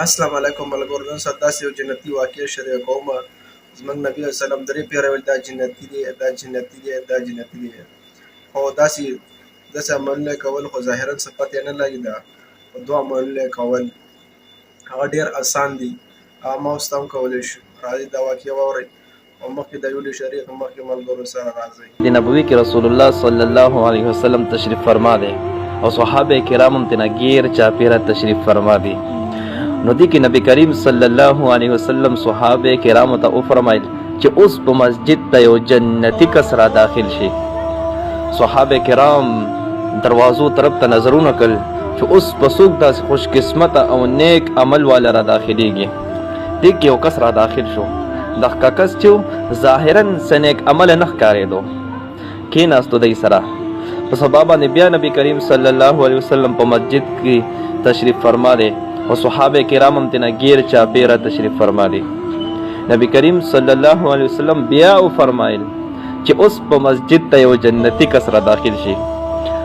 السلام علیکم ملګرو نن سبا داسې یو جنتي واقعه شریکه کومه زموږ نبي علیه السلام درې پیره ویل دا جنتي دی دا جنتي دی دا جنتي دی خو داسې عملونه یې کول خو ظاهرا څه پته یې نه لګي دا خو دوه عملونه یې کول هغه ډېر اسان دي هغه ما اوس ته هم کولی شو راځئ دا واقعه واورئ او مخکې د ویډیو شریک مخکې ملګرو سره راځئ د نبوي کې رسول الله صلی الله علیه وسلم تشریف فرما دی او صحابه کرام هم تینا غیر چاپیره تشریف فرما دي نو دی کې نبی کریم صلی الله علیه وسلم صحابه کرام ته او فرمایل چې اوس په مسجد ته یو جنتی کس را داخل شي صحابه کرام دروازو طرف ته نظرونه کړل چې اوس په څوک داسې خوش قسمت او نیک عمل والا را داخليږي دی کې یو کس را داخل شو دغه کس چې ظاهرا سنیک عمل نه ښکارېدو کېناستو دی سره په سبا باندې بیا نبی کریم صلی الله علیه وسلم په مسجد کې تشریف فرما دی او صحابه کرام هم تینا غیر چاپیره تشریف فرما دی نبی کریم صلی الله علیه وسلم بیا او فرمایل چې اوس په مسجد ته یو جنتی کس را داخل شي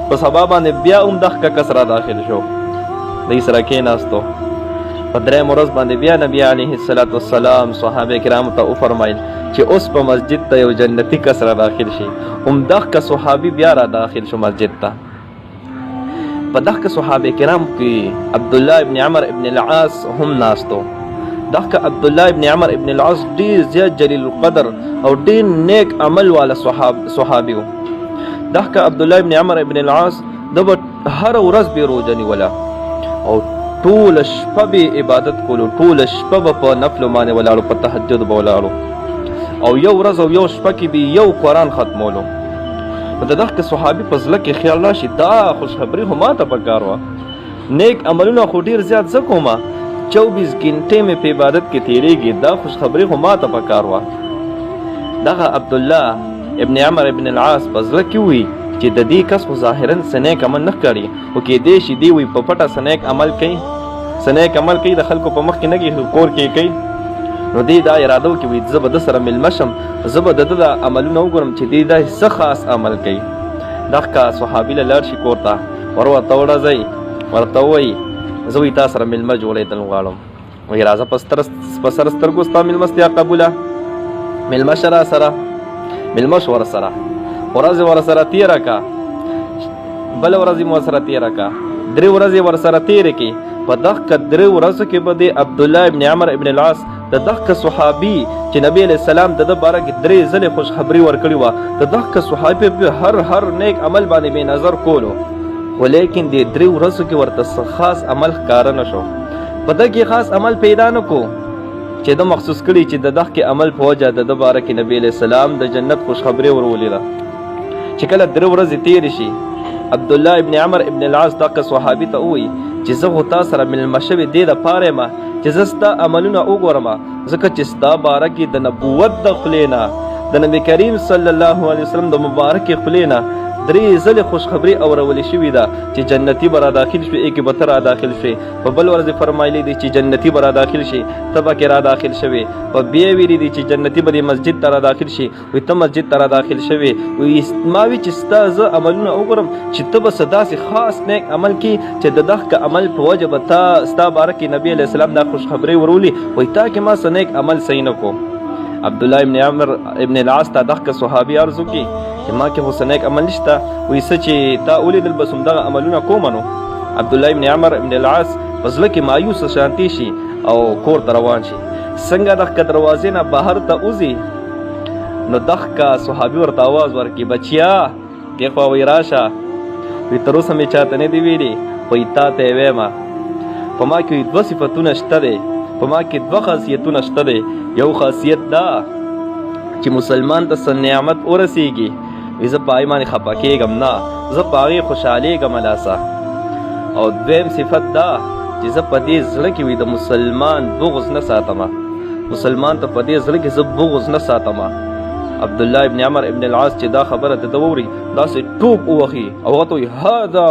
په سبا باندې بیا هم دغه کس را داخل شو دی سره کېناستو په درېیم ورځ باندې بیا نبی علیه الصلاة والسلام صحابه کرامو ته وفرمایل چې اوس په مسجد ته یو جنتی کس را داخل شي همدغه صحابي بیا را داخل شو مسجد ته په دغه صحابه کرام کې عبدالله ابن عمر ابن العاص هم ناستو دغه عبدالله ابن عمر ابن العاص ډېر زیات جلیل القدر او ډېر نیک عمل والا صحابي و دغه عبدالله ابن عمر ابن العاص د هر ورځ به روزه نیوله او ټول شپه به عبادت کولو ټول شپه به په نفل باندې ولاړو په تهجد به ولاړو او یو ورځ او یو شپه کې به یو قرآن ختمولو نو د دغه صحابي په زړه کې خیال راشي دا خوشخبري خو ماته پکار وه نیک عملونه خو ډېر زیات زه کومه 24 ګنټې مې په عبادت کې تېرېږي دا خوشخبري خو ماته پکار وه دغه عبدالله ابن عمر ابن العاص په زړه کې وي چې د دې کس خو ظاهرا سنیک عمل نه ښکاري خو کېدی شي دی وي په پټه سنیک عمل کوي د خلکو په مخ کې نه کوي کور کې کوي نو دی دا اراده وکړي وي زه به د سره میلمه شم زه به د ده د عملونه وګورم چې دی دا څه خاص عمل کوي دغه صحابي له لاړ شي کور ته ورته وډځئ ورته ووایي زه وایي تا سره میلمه جوړېدل غواړم وایي راځه په سر سترګو ستا میلمستیا قبوله میلمه شه راسره میلمه شو ورسره ورځې ورسره تېره که بله ورځ یې ورسره تېره که 3 ورځې ورسره تېرې کړي په دغه 3 ورځو کې به د عبدالله ابن عمر ابن العاص د دغه صحابي چې نبی علیه السلام د ده باره کې 3 ځلې خوشخبري ورکړې وه د دغه صحابي به هر نیک عمل باندې بې نظر کولو خو لیکن د 3 ورځو کې ورته خاص عمل ښکاره نه شو په ده کې خاص عمل پیدا نه کو چې ده مخصوص کړي چې د دغه عمل په وجه د ده باره کې نبی علیه السلام د جنت خوشخبري ورولیده چې کله 3 ورځې تېرې شي عبدالله ابن عمر ابن العاص دغه صحابي ته ووایي چې زه خو تا سره میلمه شوې دې دپاره یم چې زه ستا عملونه وګورم ځکه چې ستا باره کې د نبوت د خولې نه د نبي کریم صلی الله علیه وسلم د مبارکې خولې نه 3 ځلې خوشخبري اورولې شوې ده چې جنتي به را داخل شوې کې به ته را داخل شوې په بل ورځ فرمایلی دي چې جنتي به را داخل شي ته به کې را داخل شوې په بیا ویلي دي چې جنتي به د مسجد ته را داخل شي وایي ته مسجد ته را داخل شوې وایي ما وی چې ستا زه عملونه وګورم چې ته به څه داسې خاص نیک عمل کې چې د دغه عمل په وجه به تا ستا باره کې نبي علیه السلام دا خوشخبري ورولي وایي تا کې ما څه نیک عمل صحیح نه کو عبدالله ابن عمر ابن العاص ته دغه صحابي عرض وکړي چې ما کې خو څه نیک عمل نشته وایي څه چې تا ولیدل بس همدغه عملونه کومه نو عبدالله ابن عمر ابن العاص په زړه کې مایوسه شانتي شي او کور ته روان شي څنګه دغه دروازې نه بهر ته وځي نو دغه صحابي ورته آواز ورکړي بچیا دې خوا وایي راشه وایي تر اوسه مې چاته نه دي ویلي وایي تا ته یې ویمه په ما کې 2 صفتونه شته دی په ما کې 2 خاصیتونه شته دی یو خاصیت دا چې مسلمان ته څه نعمت ورسیږي زه په هغې باندې خفه کېږم نه زه په هغې خوشحالېږم لاسه او دویم صفت دا چې زه په دې زړه کې وي د مسلمان بغض نه ساتمه مسلمان ته په دې زړه کې زه بغض نه ساتمه عبدالله ابن عمر ابن العاص چې دا خبره د ده واوري داسې ټوپ ووهي او هغه ته وایي هذا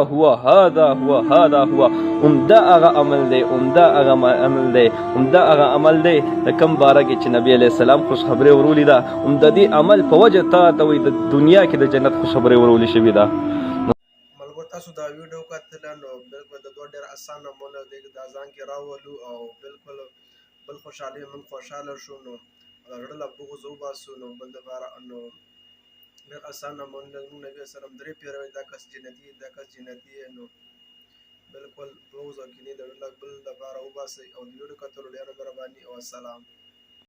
هو همدا هغه عمل دی همدا هغه عمل دی د کوم باره کې چې نبي علیه السلام خوشخبري ورولي ده همد دې عمل په وجه تا ته وایي د دنیا کې د جنت خوشخبري ورولي شوې ده ملګرو تاسو دا ویډیو کتله نو بالکل د دوه ډېر اسانه مونږ د ځان کې راولو او بالکل بل خوشحالي من خوشحاله شو نو زړه له بغض وباسو نو بل دپاره نو ډېر اسانه مونږ نبي وسلم درې پیره ویل دا کس جنتي دا کس جنتي دی نو بالکل بغض او کینې د زړه له بل دپاره وباسئ او د ویډیو کتلو ډېره مهرباني او السلام.